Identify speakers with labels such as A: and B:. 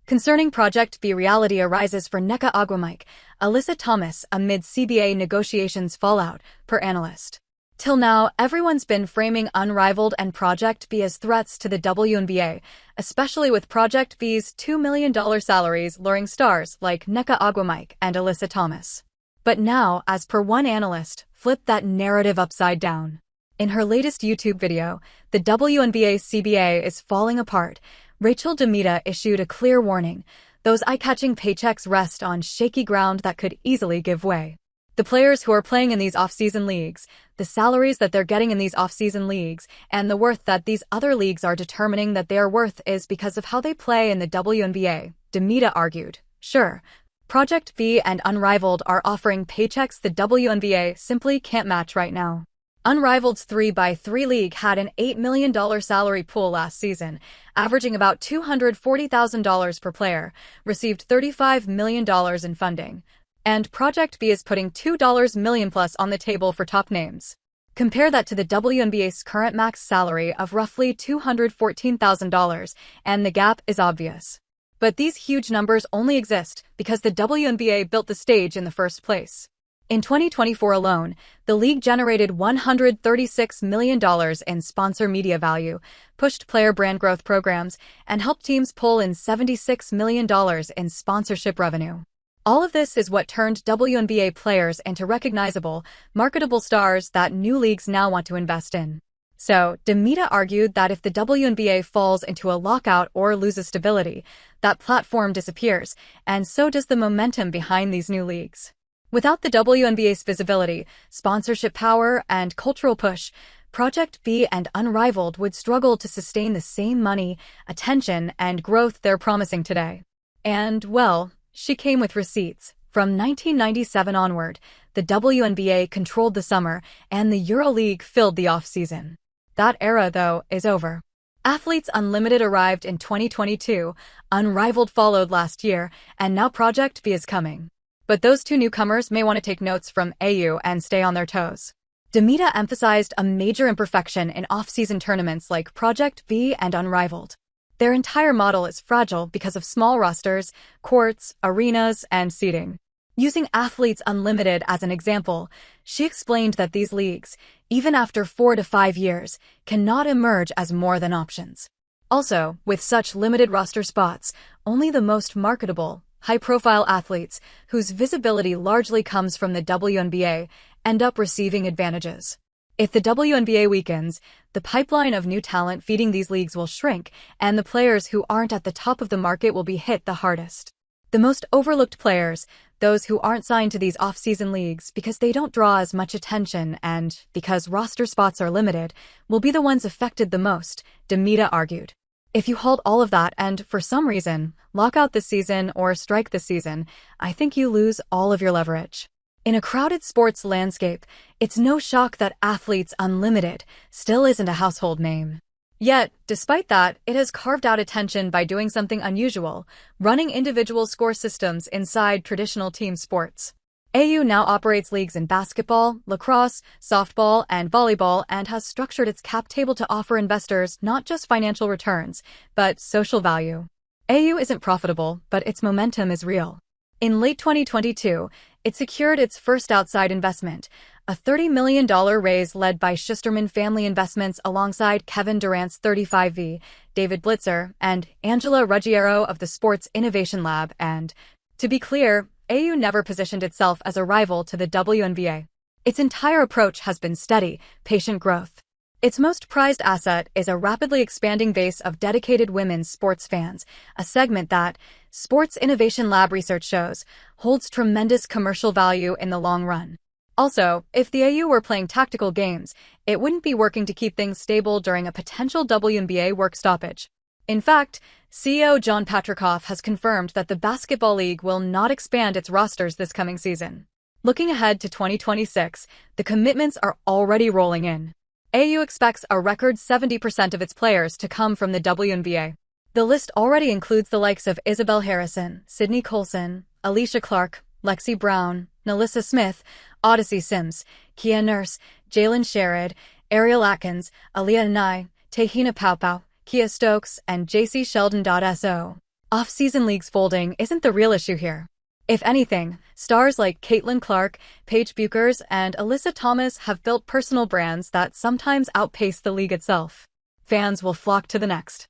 A: Concerning Project B, reality arises for Nneka Ogwumike, Alyssa Thomas amid CBA negotiations fallout, per analyst. Till now, everyone's been framing Unrivaled and Project B as threats to the WNBA, especially with Project B's $2 million salaries luring stars like Nneka Ogwumike and Alyssa Thomas. But now, as per one analyst, flip that narrative upside down. In her latest YouTube video, the WNBA CBA is falling apart. Rachel DeMita issued a clear warning. Those eye-catching paychecks rest on shaky ground that could easily give way. The players who are playing in these off-season leagues, the salaries that they're getting in these off-season leagues, and the worth that these other leagues are determining that they are worth is because of how they play in the WNBA, DeMita argued. Sure, Project B and Unrivaled are offering paychecks the WNBA simply can't match right now. Unrivaled's 3x3 league had an $8 million salary pool last season, averaging about $240,000 per player, received $35 million in funding. And Project B is putting $2 million plus on the table for top names. Compare that to the WNBA's current max salary of roughly $214,000, and the gap is obvious. But these huge numbers only exist because the WNBA built the stage in the first place. In 2024 alone, the league generated $136 million in sponsor media value, pushed player brand growth programs, and helped teams pull in $76 million in sponsorship revenue. All of this is what turned WNBA players into recognizable, marketable stars that new leagues now want to invest in. So, DeMita argued that if the WNBA falls into a lockout or loses stability, that platform disappears, and so does the momentum behind these new leagues. Without the WNBA's visibility, sponsorship power, and cultural push, Project B and Unrivaled would struggle to sustain the same money, attention, and growth they're promising today. And, well, she came with receipts. From 1997 onward, the WNBA controlled the summer, and the EuroLeague filled the off-season. That era, though, is over. Athletes Unlimited arrived in 2022, Unrivaled followed last year, and now Project B is coming. But those two newcomers may want to take notes from AU and stay on their toes. DeMita emphasized a major imperfection in off-season tournaments like Project B and Unrivaled. Their entire model is fragile because of small rosters, courts, arenas, and seating. Using Athletes Unlimited as an example, she explained that these leagues, even after 4 to 5 years, cannot emerge as more than options. Also, with such limited roster spots, only the most marketable, high-profile athletes, whose visibility largely comes from the WNBA, end up receiving advantages. If the WNBA weakens, the pipeline of new talent feeding these leagues will shrink, and the players who aren't at the top of the market will be hit the hardest. The most overlooked players, those who aren't signed to these off-season leagues because they don't draw as much attention and because roster spots are limited, will be the ones affected the most, DeMita argued. If you hold all of that and, for some reason, lock out this season or strike this season, I think you lose all of your leverage. In a crowded sports landscape, it's no shock that Athletes Unlimited still isn't a household name. Yet, despite that, it has carved out attention by doing something unusual, running individual score systems inside traditional team sports. AU now operates leagues in basketball, lacrosse, softball, and volleyball and has structured its cap table to offer investors not just financial returns, but social value. AU isn't profitable, but its momentum is real. In late 2022, it secured its first outside investment, a $30 million raise led by Schusterman Family Investments alongside Kevin Durant's 35V, David Blitzer, and Angela Ruggiero of the Sports Innovation Lab, and, to be clear, AU never positioned itself as a rival to the WNBA. Its entire approach has been steady, patient growth. Its most prized asset is a rapidly expanding base of dedicated women's sports fans, a segment that, Sports Innovation Lab research shows, holds tremendous commercial value in the long run. Also, if the AU were playing tactical games, it wouldn't be working to keep things stable during a potential WNBA work stoppage. In fact, CEO John Patricof has confirmed that the basketball league will not expand its rosters this coming season. Looking ahead to 2026, the commitments are already rolling in. AU expects a record 70% of its players to come from the WNBA. The list already includes the likes of Isabel Harrison, Sydney Colson, Alicia Clark, Lexi Brown, Nalissa Smith, Odyssey Sims, Kia Nurse, Jalen Sherrod, Ariel Atkins, Aaliyah Nye, Tehina Paupau, Kia Stokes, and JC Sheldon. So, Off-season leagues folding isn't the real issue here. If anything, stars like Caitlin Clark, Paige Buchers, and Alyssa Thomas have built personal brands that sometimes outpace the league itself. Fans will flock to the next